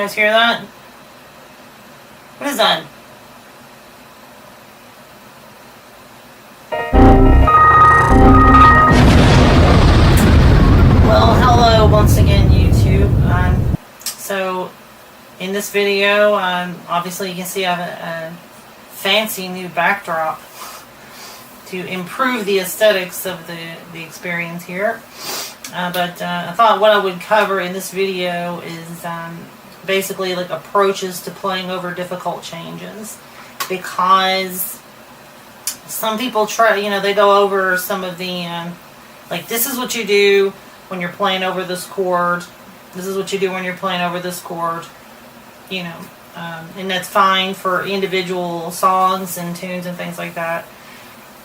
guys hear that? What is that? Well, hello once again, YouTube. So, in this video, obviously you can see I have a fancy new backdrop to improve the aesthetics of the experience here. But I thought what I would cover in this video is basically like approaches to playing over difficult changes, because some people try, you know, they go over some of the like, this is what you do when you're playing over this chord, this is what you do when you're playing over this chord, you know, and that's fine for individual songs and tunes and things like that.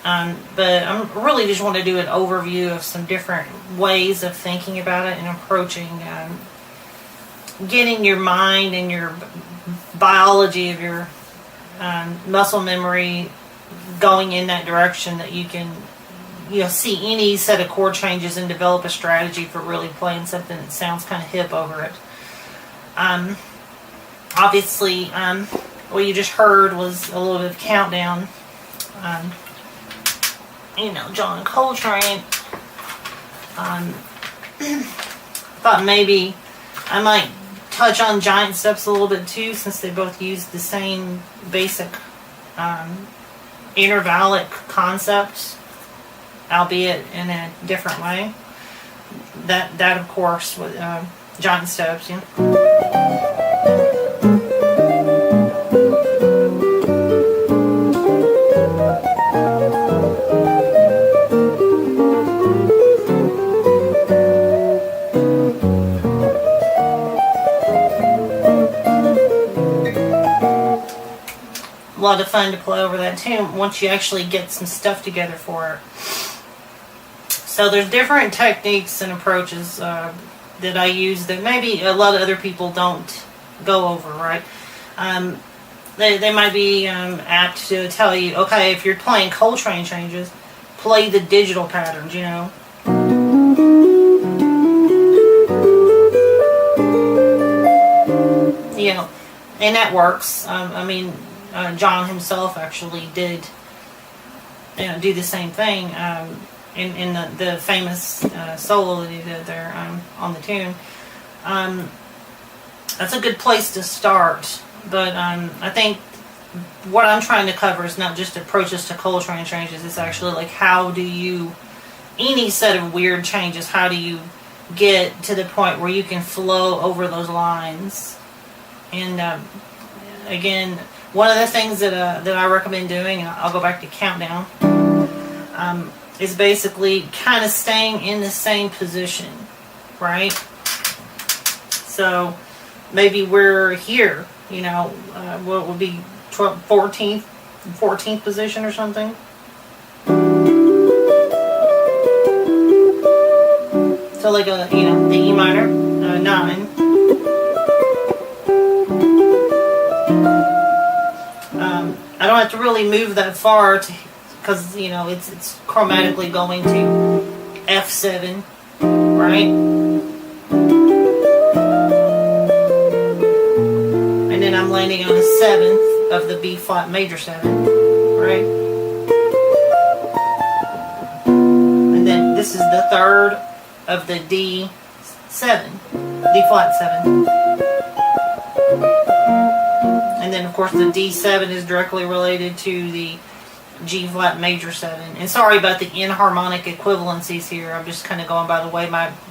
But I really just want to do an overview of some different ways of thinking about it and approaching getting your mind and your biology of your muscle memory going in that direction, that you can, you know, see any set of chord changes and develop a strategy for really playing something that sounds kind of hip over it. Obviously, what you just heard was a little bit of countdown. You know, John Coltrane. Thought maybe I might touch on giant steps a little bit too, since they both use the same basic intervallic concept, albeit in a different way. That of course with giant steps, you know. A lot of fun to play over that tune once you actually get some stuff together for it. So there's different techniques and approaches that I use that maybe a lot of other people don't go over, right? They might be apt to tell you, okay, if you're playing Coltrane changes, play the digital patterns, you know. You know, and that works. I mean, John himself actually did, you know, do the same thing in the famous solo that he did there on the tune. That's a good place to start, but I think what I'm trying to cover is not just approaches to Coltrane changes. It's actually like, how do you, any set of weird changes, how do you get to the point where you can flow over those lines? And again, one of the things that I recommend doing, and I'll go back to countdown, is basically kind of staying in the same position, right? So maybe we're here, you know, what would be 14th position or something. So like a, you know, the E minor, 9. I don't have to really move that far because, you know, it's chromatically going to F7, right? And then I'm landing on a 7th of the B flat major 7, right? And then this is the 3rd of the D7, D flat 7. And then, of course, the D7 is directly related to the G flat major 7. And sorry about the inharmonic equivalencies here. I'm just kind of going by the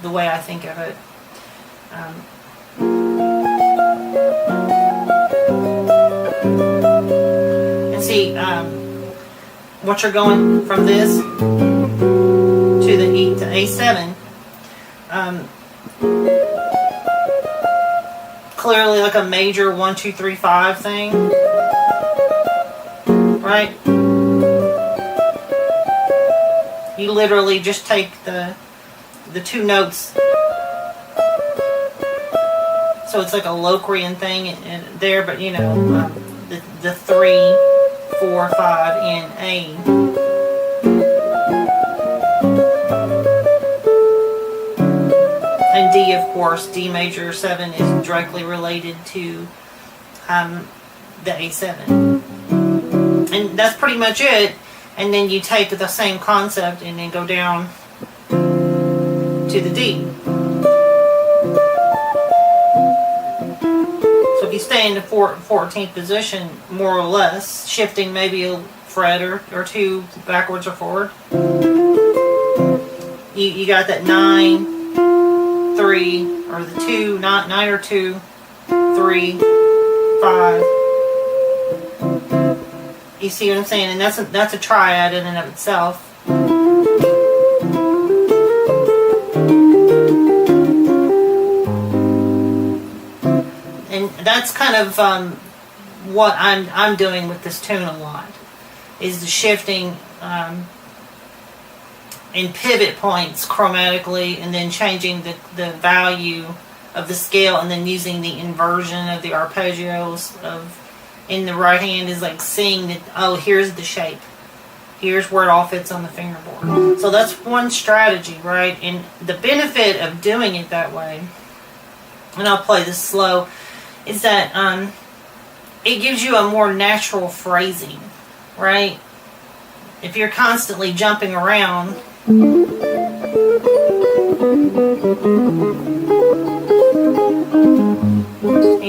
way I think of it. And see, once you're going from this to the E to A7, clearly like a major 1, 2, 3, 5 thing, right? You literally just take the 2 notes, so it's like a Locrian thing there, but you know, the 3, 4, 5 in A. And then D, of course, D major 7 is directly related to the A7. And that's pretty much it. And then you take the same concept and then go down to the D. So if you stay in the 14th position, more or less, shifting maybe a fret or two backwards or forward, you got that 9, 3, or the 2, 9 or 2, 3, 5. You see what I'm saying? And that's a triad in and of itself. And that's kind of what I'm doing with this tune a lot, is the shifting in pivot points chromatically, and then changing the value of the scale, and then using the inversion of the arpeggios of in the right hand is like seeing that, oh, here's the shape, here's where it all fits on the fingerboard. So that's one strategy, right? And the benefit of doing it that way, and I'll play this slow, is that it gives you a more natural phrasing, right? If you're constantly jumping around, you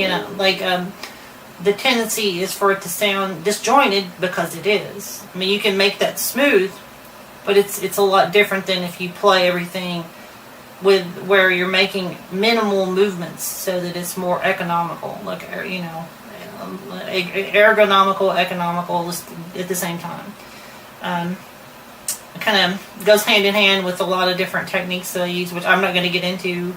know, like the tendency is for it to sound disjointed, because it is. I mean, you can make that smooth, but it's a lot different than if you play everything with where you're making minimal movements so that it's more economical, like, you know, ergonomical, economical at the same time. It kind of goes hand in hand with a lot of different techniques that I use, which I'm not going to get into.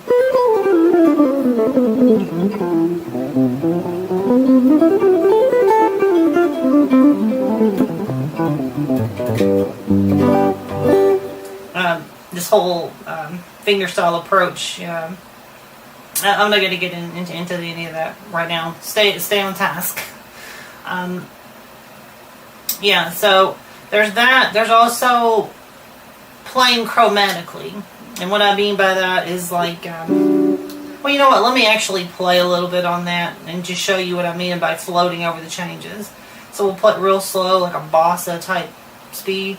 This whole fingerstyle approach, I'm not going to get into any of that right now. Stay on task. Yeah, so there's that. There's also playing chromatically. And what I mean by that is like, well, you know what? Let me actually play a little bit on that and just show you what I mean by floating over the changes. So we'll play it real slow, like a bossa type speed.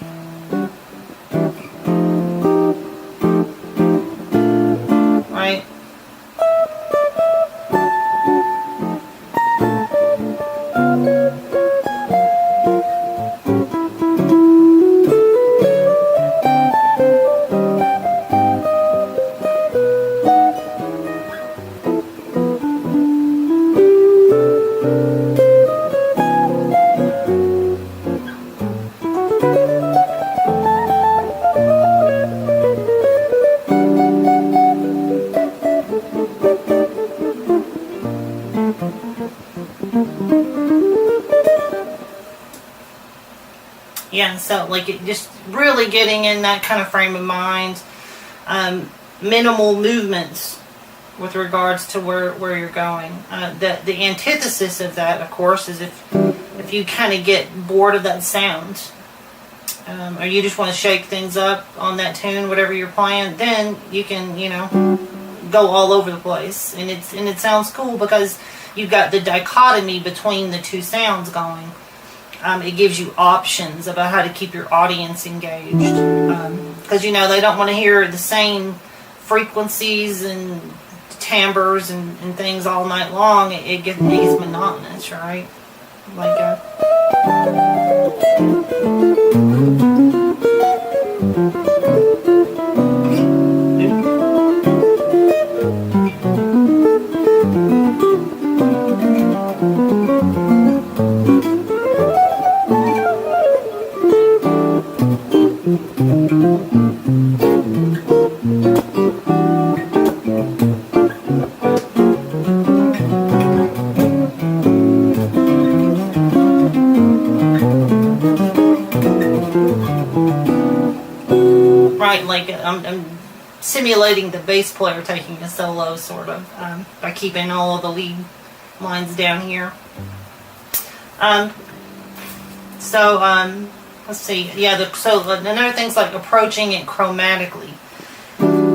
Right? Yeah, so like it just really getting in that kind of frame of mind, minimal movements with regards to where you're going. The antithesis of that, of course, is if you kind of get bored of that sound, or you just want to shake things up on that tune, whatever you're playing, then you can, you know, go all over the place, and it sounds cool because you've got the dichotomy between the two sounds going. It gives you options about how to keep your audience engaged, because you know they don't want to hear the same frequencies and timbres and things all night long. It gets monotonous, right? Like I'm simulating the bass player taking a solo, sort of, by keeping all of the lead lines down here. Let's see. Yeah, so another thing's like approaching it chromatically.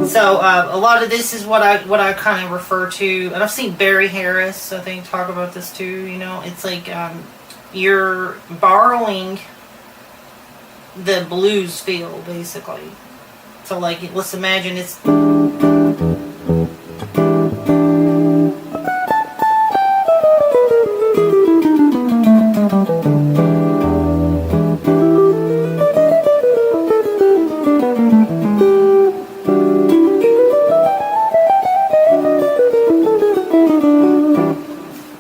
So a lot of this is what I kind of refer to, and I've seen Barry Harris, I think, talk about this too. You know, it's like you're borrowing the blues feel, basically. So like, let's imagine it's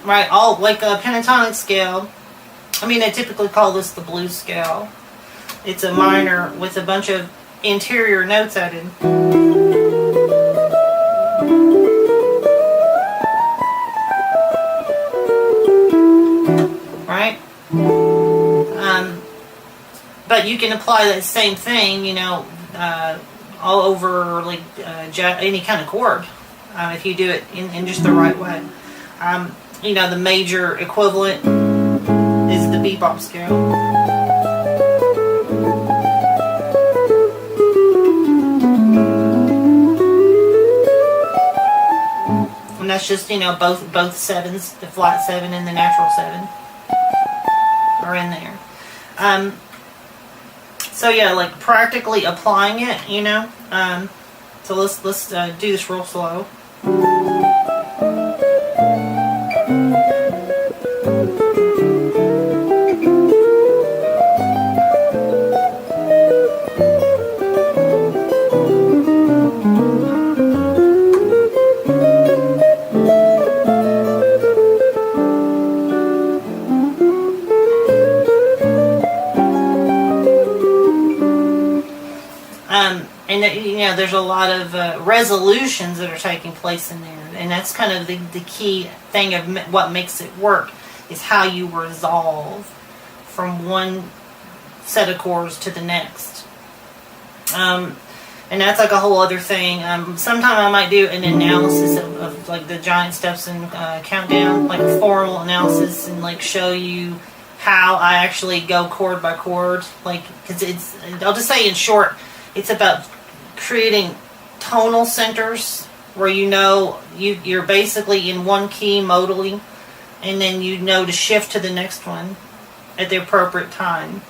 right, all like a pentatonic scale. I mean, I typically call this the blues scale. It's a minor with a bunch of interior notes added. Right? But you can apply that same thing, you know, all over like any kind of chord if you do it in just the right way. You know, the major equivalent is the bebop scale. And that's just, you know, both sevens, the flat 7 and the natural 7 are in there. So yeah, like practically applying it, you know. So let's do this real slow. And you know, there's a lot of resolutions that are taking place in there, and that's kind of the key thing of what makes it work, is how you resolve from one set of chords to the next. And that's like a whole other thing. Sometime I might do an analysis of like the giant steps and countdown, like a formal analysis, and like show you how I actually go chord by chord. Like, because I'll just say in short, it's about creating tonal centers where you know you're basically in one key modally, and then you know to shift to the next one at the appropriate time,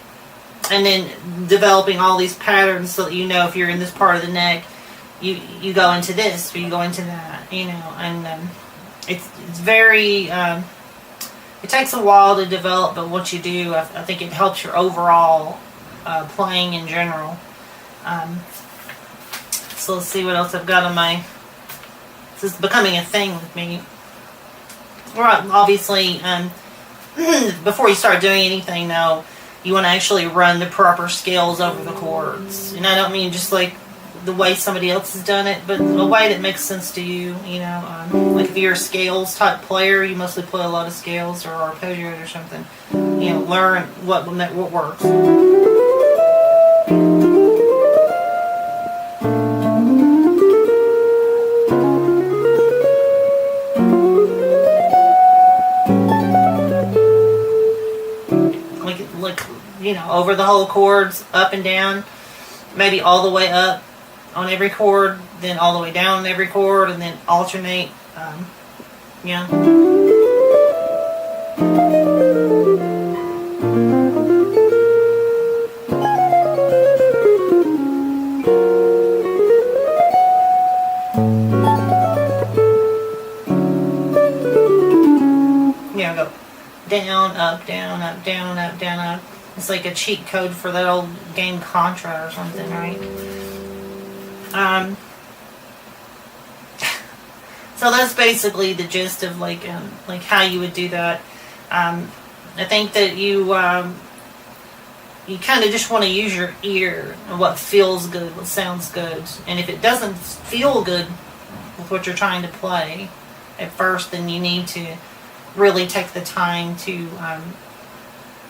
and then developing all these patterns so that you know if you're in this part of the neck, you go into this or you go into that, you know. And it's very it takes a while to develop, but once you do, I think it helps your overall playing in general. So let's see what else I've got on my... This is becoming a thing with me. Right, obviously, before you start doing anything, though, you want to actually run the proper scales over the chords. And I don't mean just like the way somebody else has done it, but a way that makes sense to you, you know. Like if you're a scales type player, you mostly play a lot of scales or arpeggios or something. You know, learn what works. You know, over the whole chords, up and down, maybe all the way up on every chord, then all the way down on every chord, and then alternate. Yeah. Yeah, go down, up, down, up, down, up, down, up. It's like a cheat code for that old game Contra or something, right? So that's basically the gist of like how you would do that. I think that you kind of just want to use your ear and what feels good, what sounds good. And if it doesn't feel good with what you're trying to play at first, then you need to really take the time to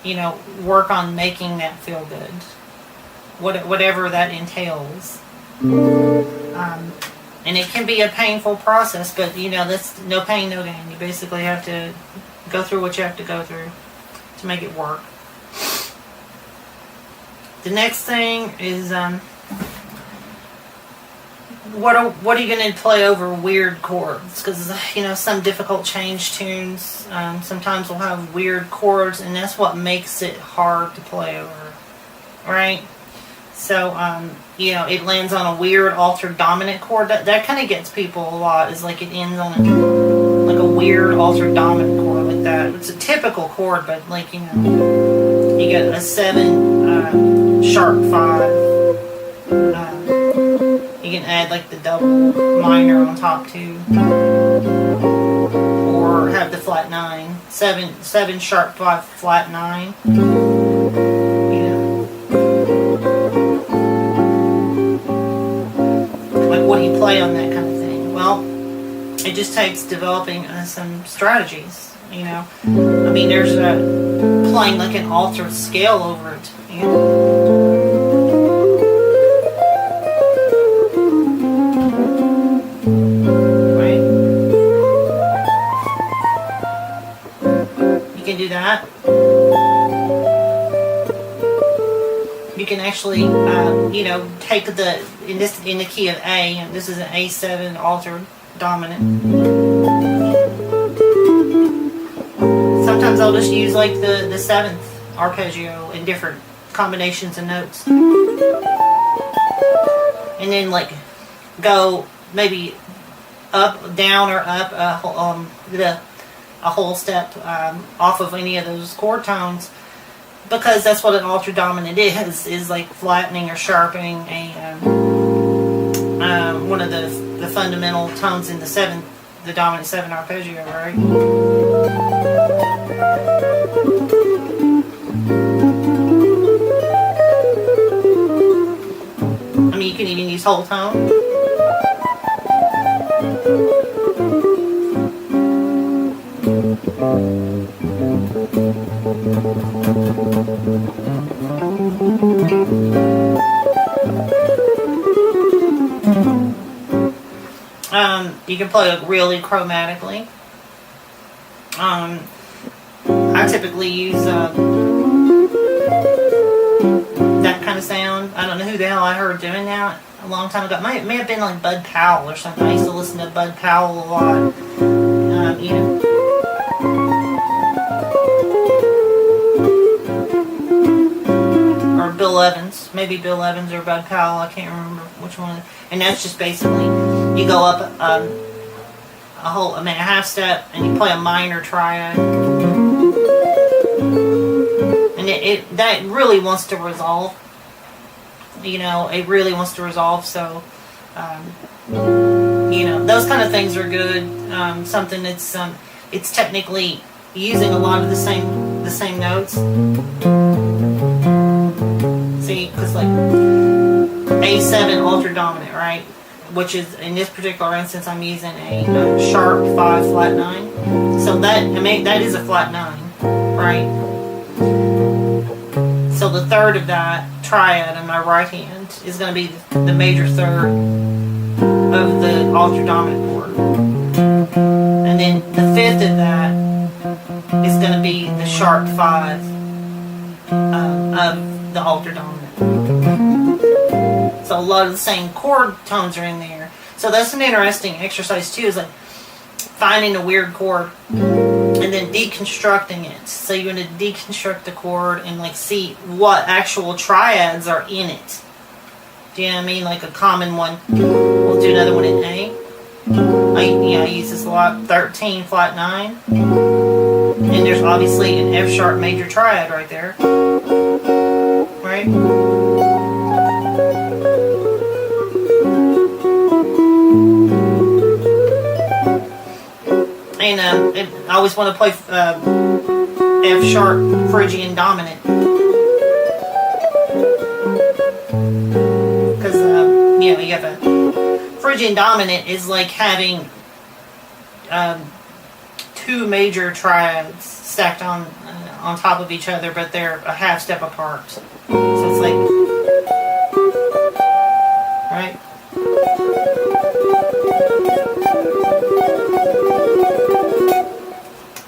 you know, work on making that feel good, whatever that entails. And it can be a painful process, but you know, that's no pain, no gain. You basically have to go through what you have to go through to make it work. The next thing is what are you going to play over weird chords? Because, you know, some difficult change tunes sometimes will have weird chords, and that's what makes it hard to play over, right? So, you know, it lands on a weird altered dominant chord. That kind of gets people a lot, is like it ends on like a weird altered dominant chord like that. It's a typical chord, but like, you know, you get a 7 sharp 5. You can add like the double minor on top too, or have the flat 9, 7 sharp 5 flat 9. You know, like what do you play on that kind of thing? Well, it just takes developing some strategies. You know, I mean, there's playing like an altered scale over it. You know. Do that. You can actually, you know, take in the key of A, and this is an A7 altered dominant. Sometimes I'll just use like the 7th arpeggio in different combinations of notes, and then like go maybe up, down, or up a whole step off of any of those chord tones, because that's what an altered dominant is like flattening or sharpening one of the fundamental tones in the dominant 7 arpeggio, right? I mean, you can even use whole tone. You can play it really chromatically. I typically use that kind of sound. I don't know who the hell I heard doing that a long time ago. It may have been like Bud Powell or something. I used to listen to Bud Powell a lot. You know. Or Bill Evans. Maybe Bill Evans or Bud Powell. I can't remember which one. And that's just basically, you go up a half step and you play a minor triad. And that really wants to resolve. You know, it really wants to resolve, so you know, those kind of things are good. Something that's it's technically using a lot of the same notes. See, because like A7 altered dominant, right? Which is, in this particular instance, I'm using a sharp 5 flat 9. So that is a flat 9, right? So the third of that triad in my right hand is going to be the major third of the altered dominant chord. And then the fifth of that is going to be the sharp 5 of the altered dominant. So a lot of the same chord tones are in there. So that's an interesting exercise too, is like finding a weird chord and then deconstructing it. So you're going to deconstruct the chord and like see what actual triads are in it. Do you know what I mean? Like a common one. We'll do another one in A. I use this a lot. 13 flat 9. And there's obviously an F sharp major triad right there. Right? And I always want to play F sharp Phrygian dominant, because you have a Phrygian dominant is like having 2 major triads stacked on top of each other, but they're a half step apart. So it's like, right?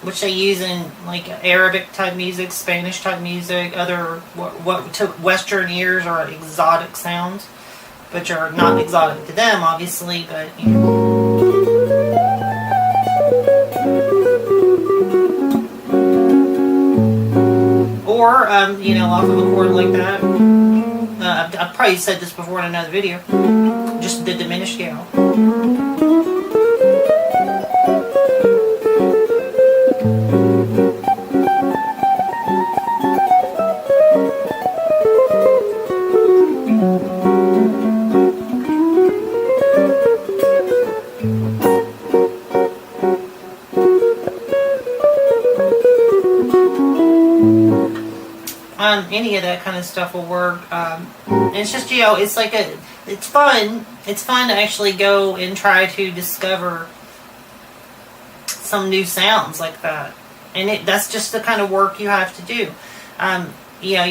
Which they use in like Arabic type music, Spanish type music, other what to Western ears are exotic sounds. which are not exotic to them, obviously, but you know. Or, you know, off of a chord like that. I've probably said this before in another video. Just the diminished scale. Any of that kind of stuff will work. It's just, you know, it's like it's fun. It's fun to actually go and try to discover some new sounds like that. And that's just the kind of work you have to do. You know,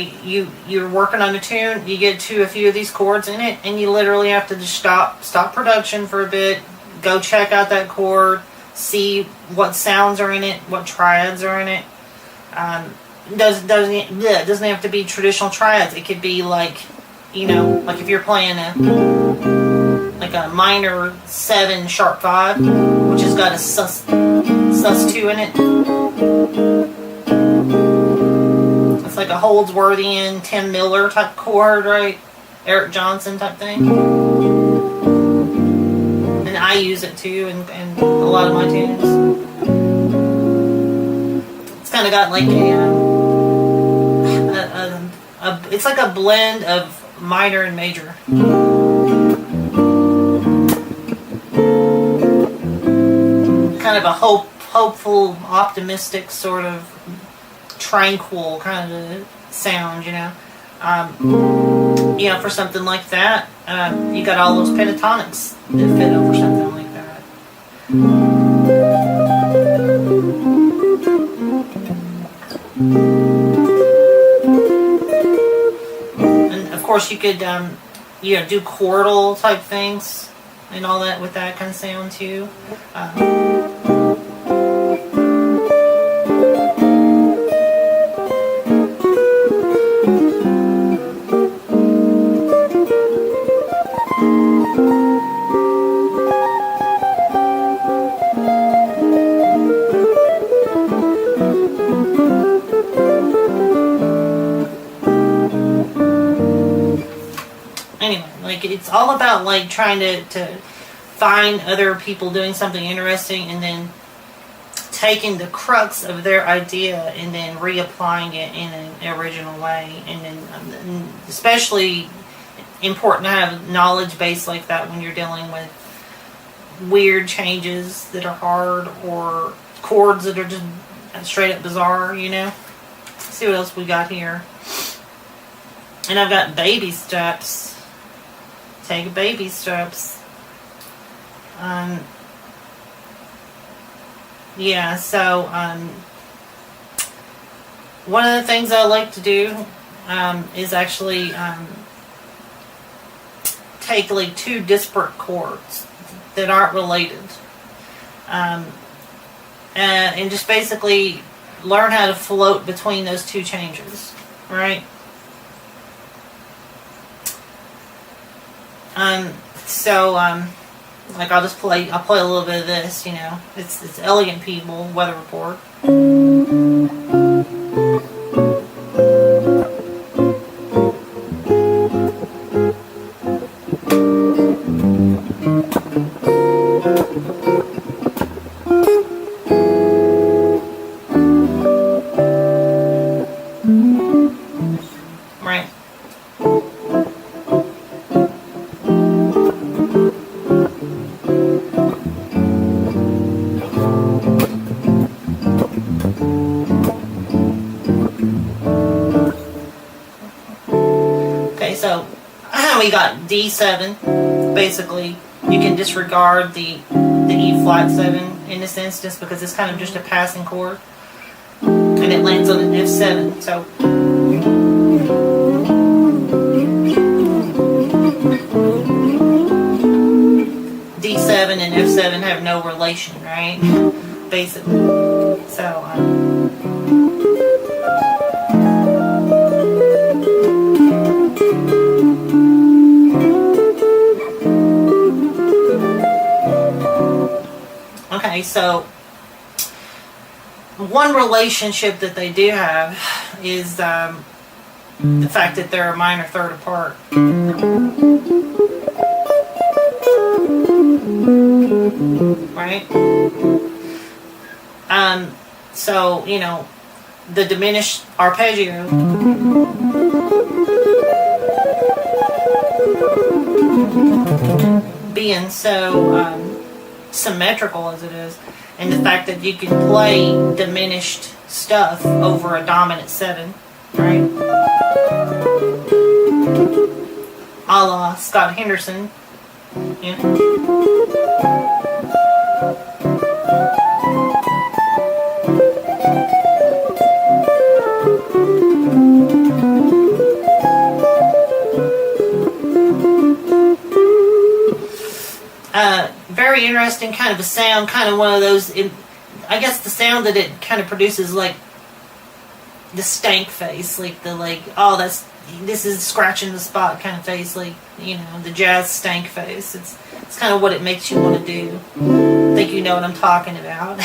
you're working on a tune, you get to a few of these chords in it, and you literally have to just stop production for a bit, go check out that chord, see what sounds are in it, what triads are in it. Doesn't have to be traditional triads. It could be like, you know, like if you're playing a minor 7 sharp 5, which has got a sus 2 in it. It's like a Holdsworthian, Tim Miller type chord, right? Eric Johnson type thing. And I use it too in a lot of my tunes. It's kind of got like it's like a blend of minor and major. Kind of a hopeful, optimistic, sort of tranquil kind of sound, you know. You know, for something like that, you got all those pentatonics that fit over something like that. And of course, you could, you know, do chordal type things and all that with that kind of sound too. It's all about like trying to find other people doing something interesting and then taking the crux of their idea and then reapplying it in an original way. And then especially important to have knowledge base like that when you're dealing with weird changes that are hard or chords that are just straight up bizarre, you know. Let's see what else we got here. And I've got baby steps. Take baby steps. Yeah, so one of the things I like to do is actually take like 2 disparate chords that aren't related, and just basically learn how to float between those 2 changes, right? Like I'll play a little bit of this, you know. It's Elegant People, Weather Report. Right. So we got D7. Basically, you can disregard the E flat 7 in this instance because it's kind of just a passing chord, and it lands on an F7. So D7 and F7 have no relation, right? Basically, so. so one relationship that they do have is the fact that they're a minor third apart. Right? So, you know, the diminished arpeggio being so symmetrical as it is, and the fact that you can play diminished stuff over a dominant 7, right? A la Scott Henderson. Yeah. Very interesting kind of a sound, kind of one of those, I guess the sound that it kind of produces, like the stank face, like the, like, oh, this is scratching the spot kind of face, like, you know, the jazz stank face. It's kind of what it makes you want to do. I think you know what I'm talking about.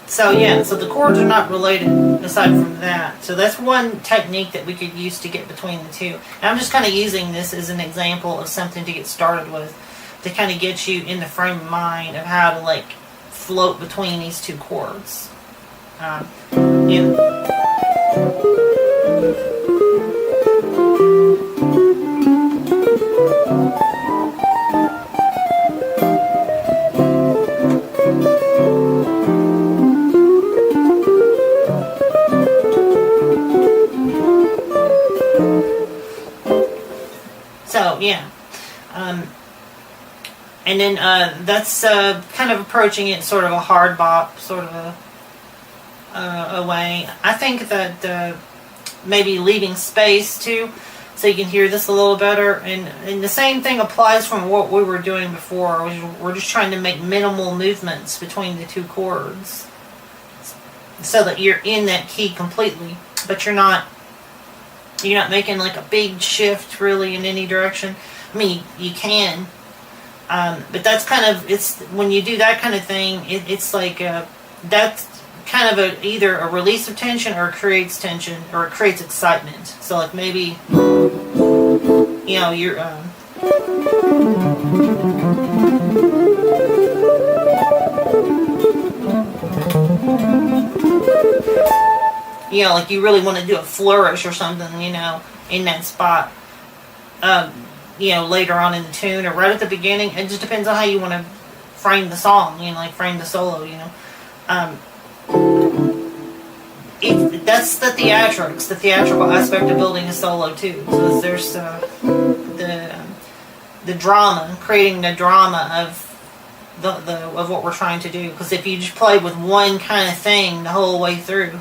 So yeah, so the chords are not related aside from that. So that's one technique that we could use to get between the two. And I'm just kind of using this as an example of something to get started with, to kind of get you in the frame of mind of how to, like, float between these two chords. Yeah. So, yeah. And then that's kind of approaching it sort of a hard bop, sort of a way. I think that maybe leaving space too, so you can hear this a little better. And the same thing applies from what we were doing before. We're just trying to make minimal movements between the two chords, so that you're in that key completely, but you're not making like a big shift really in any direction. I mean, you can, but that's kind of, it's when you do that kind of thing, it's like that's kind of either a release of tension, or it creates tension, or it creates excitement. So like maybe, you know, you're you know, like you really want to do a flourish or something, you know, in that spot, you know, later on in the tune or right at the beginning. It just depends on how you want to frame the song, you know, like frame the solo, you know. That's the theatrics, the theatrical aspect of building a solo too. So there's the drama, creating the drama of of what we're trying to do. Because if you just play with one kind of thing the whole way through,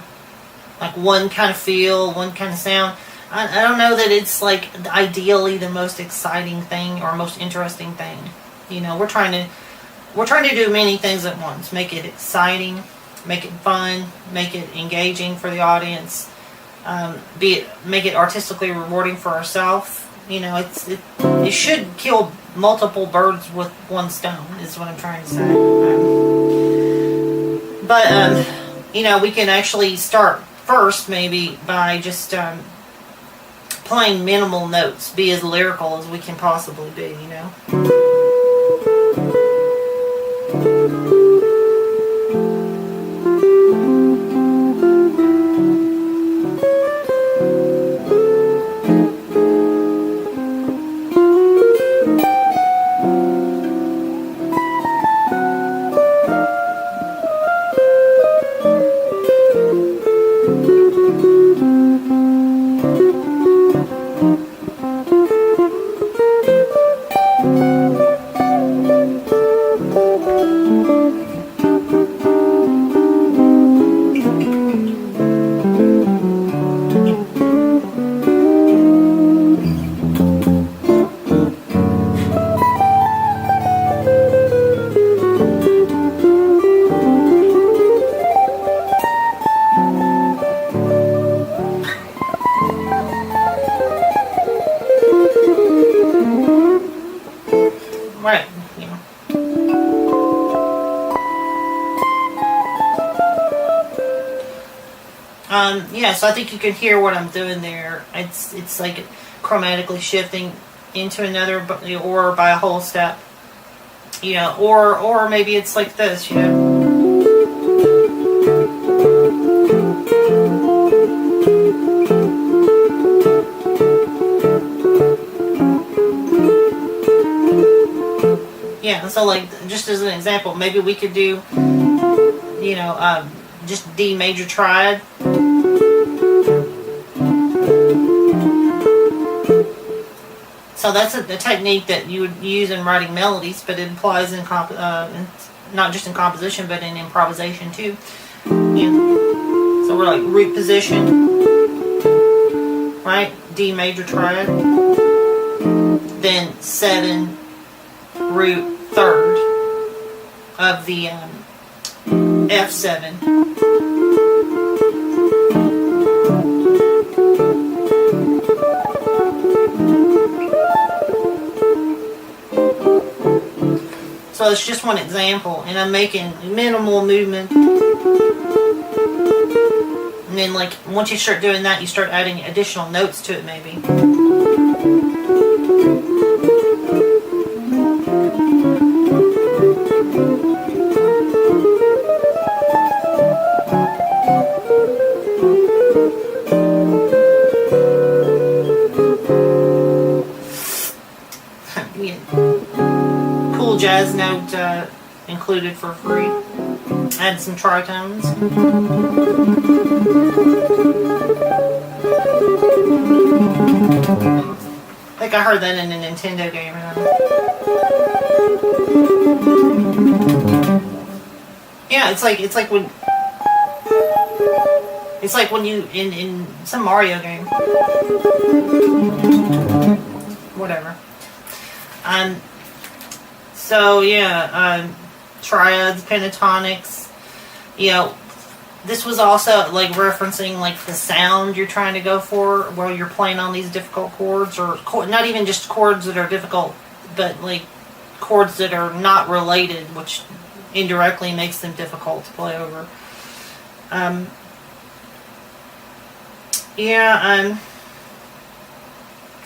like one kind of feel, one kind of sound, I don't know that it's like ideally the most exciting thing or most interesting thing. You know, we're trying to do many things at once. Make it exciting, make it fun, make it engaging for the audience, make it artistically rewarding for ourselves. You know, it should kill multiple birds with one stone, is what I'm trying to say. But you know, we can actually start first maybe by just playing minimal notes, be as lyrical as we can possibly be, you know. Yeah, so I think you can hear what I'm doing there. It's like chromatically shifting into another, or by a whole step, or maybe it's like this, Yeah, so like, just as an example, maybe we could do, just D major triad. So that's a technique that you would use in writing melodies, but it applies in not just in composition, but in improvisation too. So we're like root position, right? D major triad, then 7 root third of the F7. So it's just one example, and I'm making minimal movement. And then, like, once you start doing that, you start adding additional notes to it, maybe. Cool jazz note included for free. Add some tritones. I think I heard that in a Nintendo game. Yeah, it's like when you in some Mario game. Whatever. So yeah, triads, pentatonics. This was also like referencing like the sound you're trying to go for while you're playing on these difficult chords, or not even just chords that are difficult, but like chords that are not related, which indirectly makes them difficult to play over.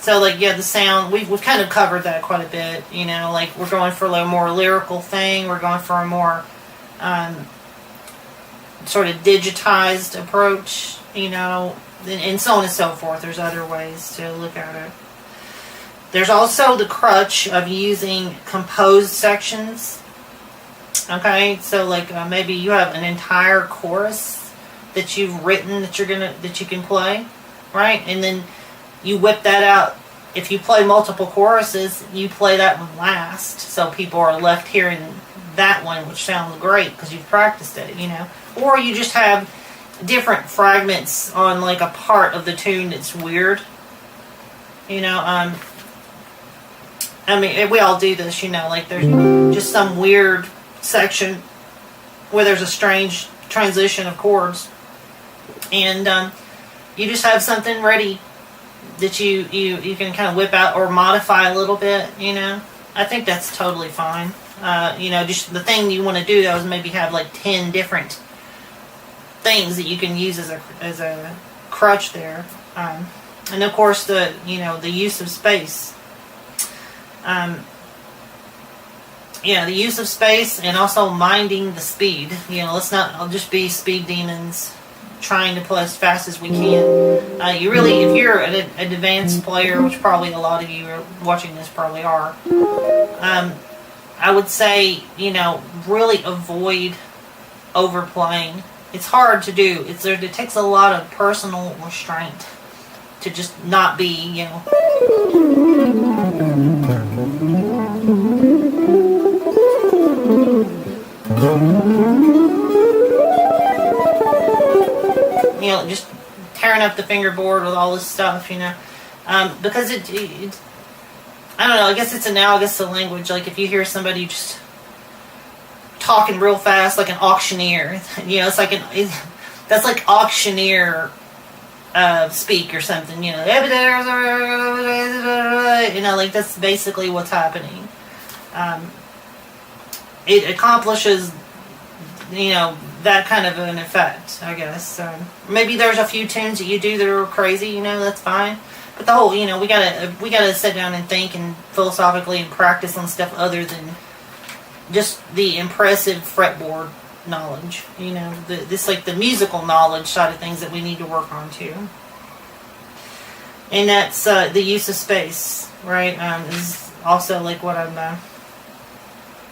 So like, yeah, the sound, we've kind of covered that quite a bit, like we're going for a little more lyrical thing, we're going for a more sort of digitized approach, and so on and so forth. There's other ways to look at it. There's also the crutch of using composed sections. Okay, so like maybe you have an entire chorus that you've written that you can play, right? And then you whip that out. If you play multiple choruses, you play that one last, so people are left hearing that one, which sounds great because you've practiced it, Or you just have different fragments on like a part of the tune that's weird, I mean, we all do this, like there's just some weird section where there's a strange transition of chords, and you just have something ready that you can kind of whip out or modify a little bit, I think that's totally fine. Just the thing you want to do though is maybe have like 10 different things that you can use as a crutch there, and of course the use of space. The use of space, and also minding the speed. Let's not just be speed demons trying to play as fast as we can. You really, if you're an advanced player, which probably a lot of you are watching this probably are, I would say, really avoid overplaying. It's hard to do. It takes a lot of personal restraint to just not be, just tearing up the fingerboard with all this stuff, because it I don't know, I guess it's analogous to language. Like if you hear somebody just talking real fast like an auctioneer, it's like that's like auctioneer speak or something, like that's basically what's happening. It accomplishes, that kind of an effect, I guess. Maybe there's a few tunes that you do that are crazy, that's fine. But the whole, we gotta sit down and think and philosophically and practice on stuff other than just the impressive fretboard knowledge. This like the musical knowledge side of things that we need to work on too. And that's the use of space, right? Is also like what I'm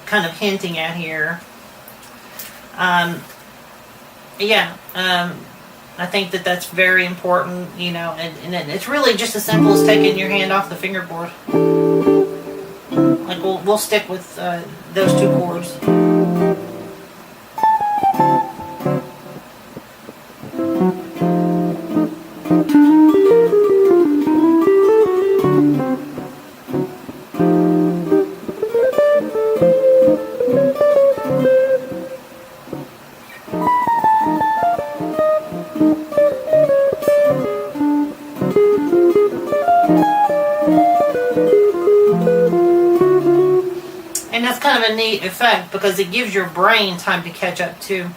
kind of hinting at here. I think that that's very important, and it's really just as simple as taking your hand off the fingerboard. Like we'll stick with those two chords. And that's kind of a neat effect because it gives your brain time to catch up too.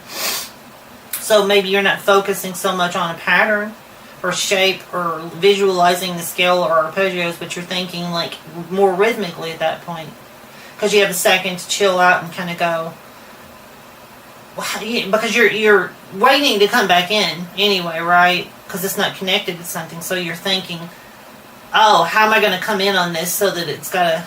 So maybe you're not focusing so much on a pattern or shape or visualizing the scale or arpeggios, but you're thinking like more rhythmically at that point because you have a second to chill out and kind of go, because you're waiting to come back in anyway, right? Because it's not connected to something, so you're thinking, oh, how am I going to come in on this so that it's got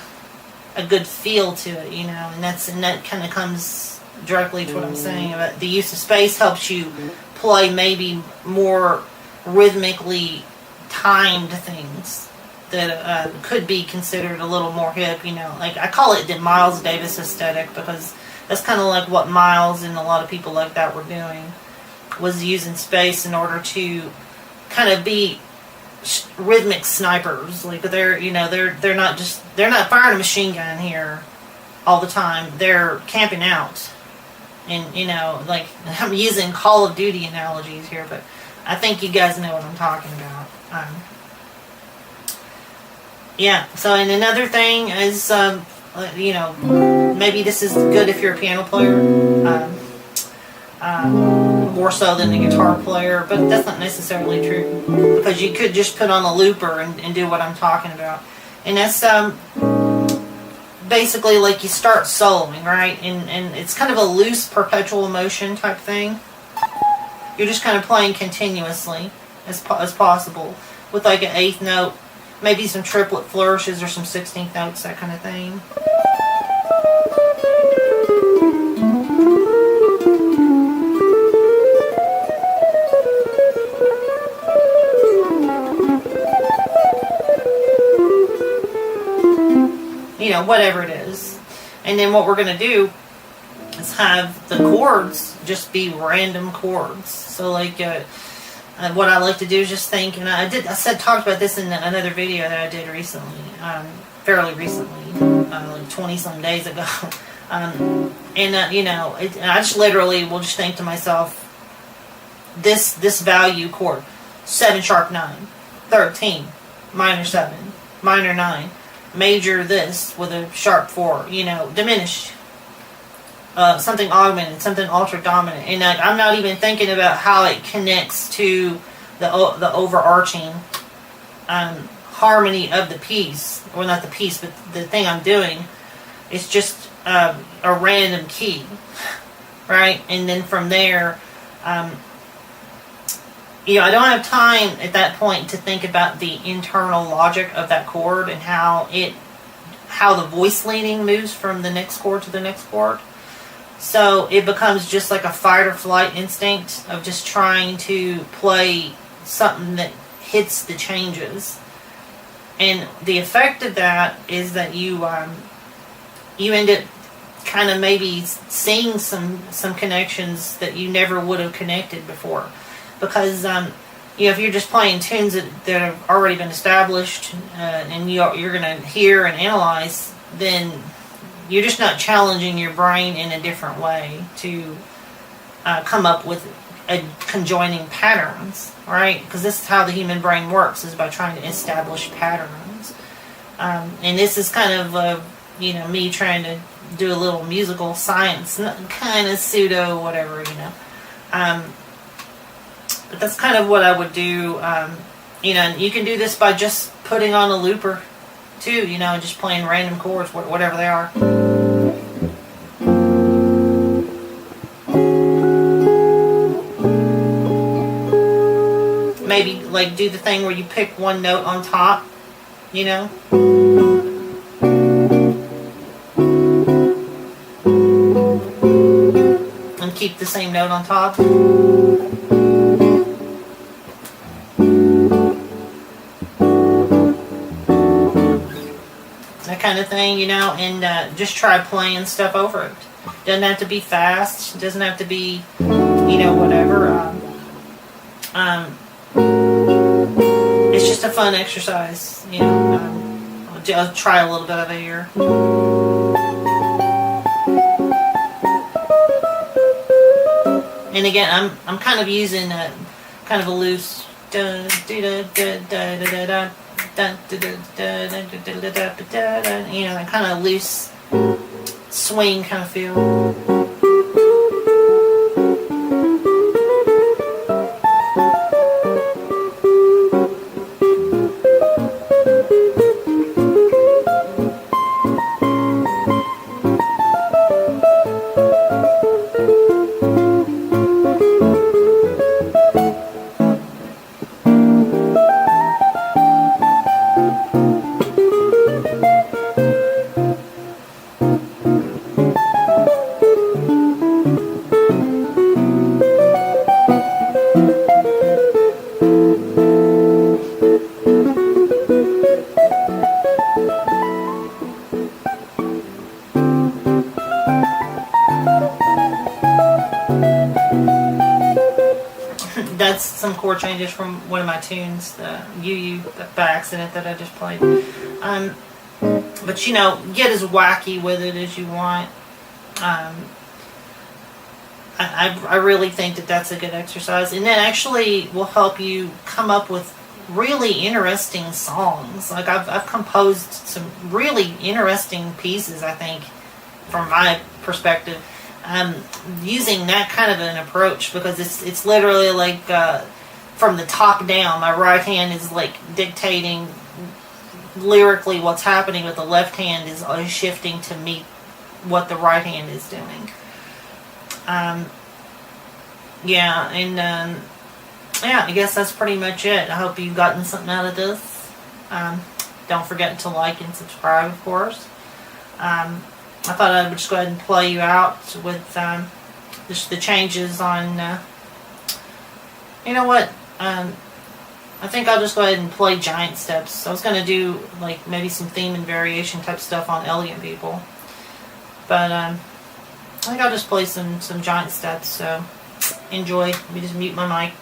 a good feel to it, and that kind of comes directly to what I'm saying about the use of space helps you play maybe more rhythmically timed things that could be considered a little more hip, like I call it the Miles Davis aesthetic because that's kind of like what Miles and a lot of people like that were doing, was using space in order to kind of be rhythmic snipers. Like they're not firing a machine gun here all the time. They're camping out, and like I'm using Call of Duty analogies here, but I think you guys know what I'm talking about. So and another thing is maybe this is good if you're a piano player, more so than a guitar player, but that's not necessarily true because you could just put on a looper and do what I'm talking about. And that's basically like you start soloing, right? And it's kind of a loose perpetual motion type thing. You're just kind of playing continuously as possible with like an eighth note, maybe some triplet flourishes or some 16th notes, that kind of thing. Whatever it is. And then what we're going to do is have the chords just be random chords. So like what I like to do is just think, and I talked about this in another video that I did recently, fairly recently, like 20 some days ago. I just literally will just think to myself, this value chord, 7 sharp 9, 13, minor 7, minor 9, major this with a sharp 4, diminished, something augmented, something ultra dominant, and I'm not even thinking about how it connects to the overarching harmony of the piece, or not the piece, but the thing I'm doing. It's just a random key, right? And then from there, I don't have time at that point to think about the internal logic of that chord and how the voice leading moves from the next chord to the next chord. So it becomes just like a fight or flight instinct of just trying to play something that hits the changes. And the effect of that is that you end up kind of maybe seeing some connections that you never would have connected before. Because if you're just playing tunes that have already been established and you're going to hear and analyze, then you're just not challenging your brain in a different way to come up with conjoining patterns, right? Because this is how the human brain works, is by trying to establish patterns. And this is kind of me trying to do a little musical science, kind of pseudo whatever, But that's kind of what I would do. You know, and you can do this by just putting on a looper too, you know, just playing random chords, whatever they are. Maybe like do the thing where you pick one note on top, you know. And keep the same note on top. That kind of thing, you know, and just try playing stuff over it. Doesn't have to be fast. Doesn't have to be, you know, whatever. It's just a fun exercise, you know. I'll try a little bit of it here. And again, I'm kind of using kind of a loose. You know, that kind of loose swing kind of feel. That's some chord changes from one of my tunes, the UU by accident that I just played. But you know, get as wacky with it as you want. I really think that that's a good exercise, and that actually will help you come up with really interesting songs. Like I've composed some really interesting pieces, I think, from my perspective. Using that kind of an approach, because it's literally like from the top down. My right hand is like dictating lyrically what's happening, but the left hand is shifting to meet what the right hand is doing. Yeah, and yeah, I guess that's pretty much it. I hope you've gotten something out of this. Don't forget to like and subscribe, of course. I thought I would just go ahead and play you out with just the changes on, you know what, I think I'll just go ahead and play giant steps. I was going to do like maybe some theme and variation type stuff on Elegant People, but I think I'll just play some giant steps, so enjoy. Let me just mute my mic.